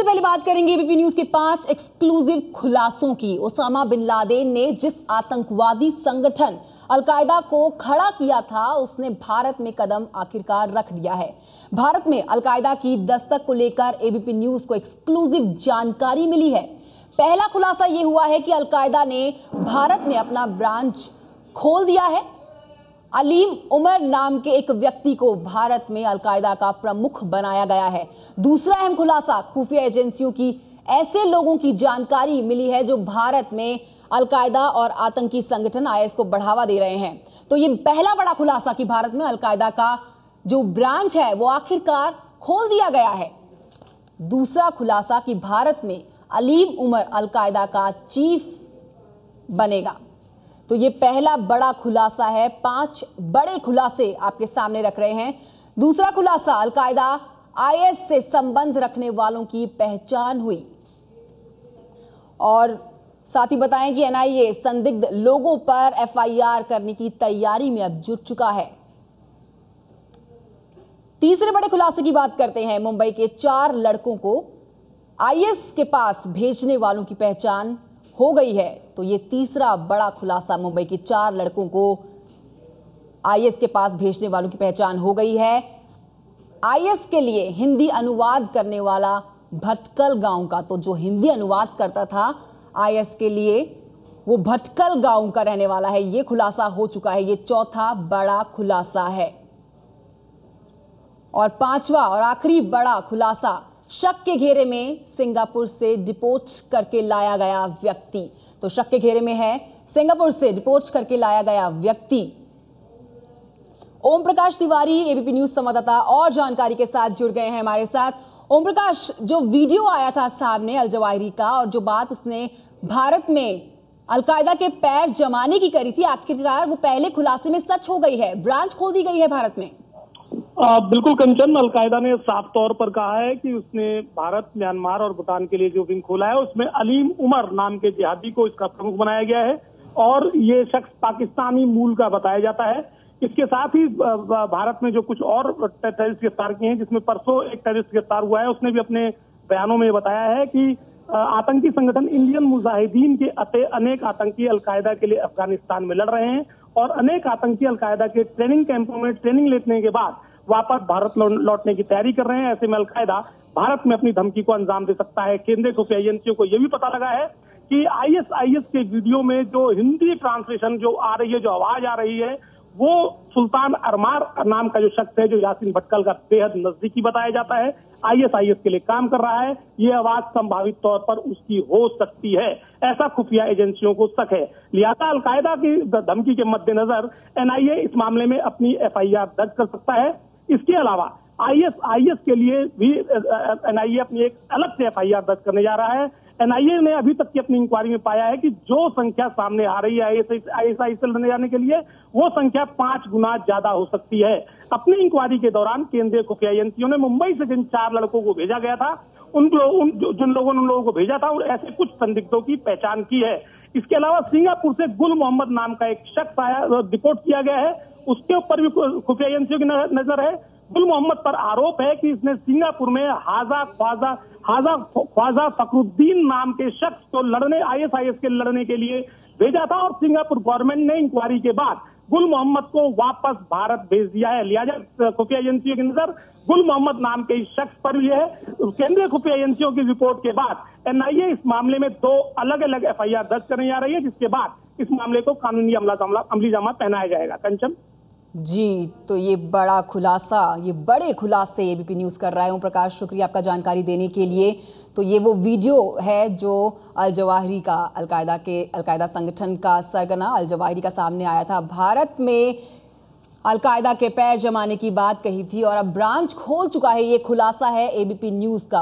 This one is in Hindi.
सबसे पहले बात करेंगे एबीपी न्यूज के 5 एक्सक्लूसिव खुलासों की। ओसामा बिन लादेन ने जिस आतंकवादी संगठन अलकायदा को खड़ा किया था, उसने भारत में कदम आखिरकार रख दिया है। भारत में अलकायदा की दस्तक को लेकर एबीपी न्यूज को एक्सक्लूसिव जानकारी मिली है। पहला खुलासा यह हुआ है कि अलकायदा ने भारत में अपना ब्रांच खोल दिया है। अलीम उमर नाम के एक व्यक्ति को भारत में अलकायदा का प्रमुख बनाया गया है। दूसरा अहम खुलासा, खुफिया एजेंसियों की ऐसे लोगों की जानकारी मिली है जो भारत में अलकायदा और आतंकी संगठन आईएस को बढ़ावा दे रहे हैं। तो ये पहला बड़ा खुलासा कि भारत में अलकायदा का जो ब्रांच है वो आखिरकार खोल दिया गया है। दूसरा खुलासा कि भारत में अलीम उमर अलकायदा का चीफ बनेगा। तो ये पहला बड़ा खुलासा है। 5 बड़े खुलासे आपके सामने रख रहे हैं। दूसरा खुलासा, अलकायदा आईएस से संबंध रखने वालों की पहचान हुई। और साथ ही बताएं कि एनआईए संदिग्ध लोगों पर एफआईआर करने की तैयारी में अब जुट चुका है। तीसरे बड़े खुलासे की बात करते हैं। मुंबई के 4 लड़कों को आईएस के पास भेजने वालों की पहचान हो गई है। तो ये तीसरा बड़ा खुलासा, मुंबई के 4 लड़कों को आईएस के पास भेजने वालों की पहचान हो गई है। आईएस के लिए हिंदी अनुवाद करने वाला भटकल गांव का, तो जो हिंदी अनुवाद करता था आईएस के लिए वो भटकल गांव का रहने वाला है। ये खुलासा हो चुका है। ये चौथा बड़ा खुलासा है। और 5वां और आखिरी बड़ा खुलासा, शक के घेरे में सिंगापुर से डिपोर्ट करके लाया गया व्यक्ति। तो शक के घेरे में है सिंगापुर से डिपोर्ट करके लाया गया व्यक्ति। ओम प्रकाश तिवारी एबीपी न्यूज संवाददाता और जानकारी के साथ जुड़ गए हैं हमारे साथ। ओम प्रकाश, जो वीडियो आया था सामने अल जवाहिरी का और जो बात उसने भारत में अलकायदा के पैर जमाने की करी थी, आखिरकार वो पहले खुलासे में सच हो गई है। ब्रांच खोल दी गई है भारत में। बिल्कुल कंचन, अलकायदा ने साफ तौर पर कहा है कि उसने भारत, म्यांमार और भूटान के लिए जो विंग खोला है उसमें अलीम उमर नाम के जिहादी को इसका प्रमुख बनाया गया है और ये शख्स पाकिस्तानी मूल का बताया जाता है। इसके साथ ही भारत में जो कुछ और टेररिस्ट गिरफ्तार किए हैं, जिसमें परसों एक टेररिस्ट गिरफ्तार हुआ है, उसने भी अपने बयानों में बताया है कि आतंकी संगठन इंडियन मुजाहिदीन के अनेक आतंकी अलकायदा के लिए अफगानिस्तान में लड़ रहे हैं और अनेक आतंकी अलकायदा के ट्रेनिंग कैंपों में ट्रेनिंग लेने के बाद वापस भारत लौटने की तैयारी कर रहे हैं। ऐसे में अलकायदा भारत में अपनी धमकी को अंजाम दे सकता है। केंद्रीय खुफिया एजेंसियों को यह भी पता लगा है कि आईएस के वीडियो में जो हिंदी ट्रांसलेशन जो आ रही है, जो आवाज आ रही है, वो सुल्तान अरमार नाम का जो शख्स है, जो यासीन भटकल का बेहद नजदीकी बताया जाता है, आईएस के लिए काम कर रहा है। ये आवाज संभावित तौर पर उसकी हो सकती है, ऐसा खुफिया एजेंसियों को शक है। लिहाजा अलकायदा की धमकी के मद्देनजर एनआईए इस मामले में अपनी एफआईआर दर्ज कर सकता है। इसके अलावा आईएस के लिए भी एनआईए अपनी एक अलग से एफआईआर दर्ज करने जा रहा है। एनआईए ने अभी तक की अपनी इंक्वायरी में पाया है कि जो संख्या सामने आ रही है आईएस से लड़ने जाने के लिए, वो संख्या 5 गुना ज्यादा हो सकती है। अपनी इंक्वायरी के दौरान केंद्रीय खुफिया एजेंसियों ने मुंबई से जिन 4 लड़कों को भेजा गया था, जिन लोगों ने उन लोगों को भेजा था, और ऐसे कुछ संदिग्धों की पहचान की है। इसके अलावा सिंगापुर से गुल मोहम्मद नाम का एक शख्स आया, डिपोर्ट किया गया है, उसके ऊपर भी खुफिया एजेंसियों की नजर है। गुल मोहम्मद पर आरोप है कि इसने सिंगापुर में ख्वाजा फखरुद्दीन नाम के शख्स को आईएस के लड़ने के लिए भेजा था और सिंगापुर गवर्नमेंट ने इंक्वायरी के बाद गुल मोहम्मद को वापस भारत भेज दिया है। लिहाजा खुफिया एजेंसियों की नजर गुल मोहम्मद नाम के इस शख्स पर भी है। केंद्रीय खुफिया एजेंसियों की रिपोर्ट के बाद एनआईए इस मामले में 2 अलग अलग एफआईआर दर्ज करने जा रही है, जिसके बाद इस मामले को कानूनी अमली जामा पहनाया जाएगा। कंचन जी, तो ये बड़ा खुलासा, ये बड़े खुलासे एबीपी न्यूज कर रहा है। ओम प्रकाश, शुक्रिया आपका जानकारी देने के लिए। तो ये वो वीडियो है जो अल जवाहिरी का, अलकायदा संगठन का सरगना अल जवाहिरी का सामने आया था। भारत में अलकायदा के पैर जमाने की बात कही थी और अब ब्रांच खोल चुका है। ये खुलासा है एबीपी न्यूज का।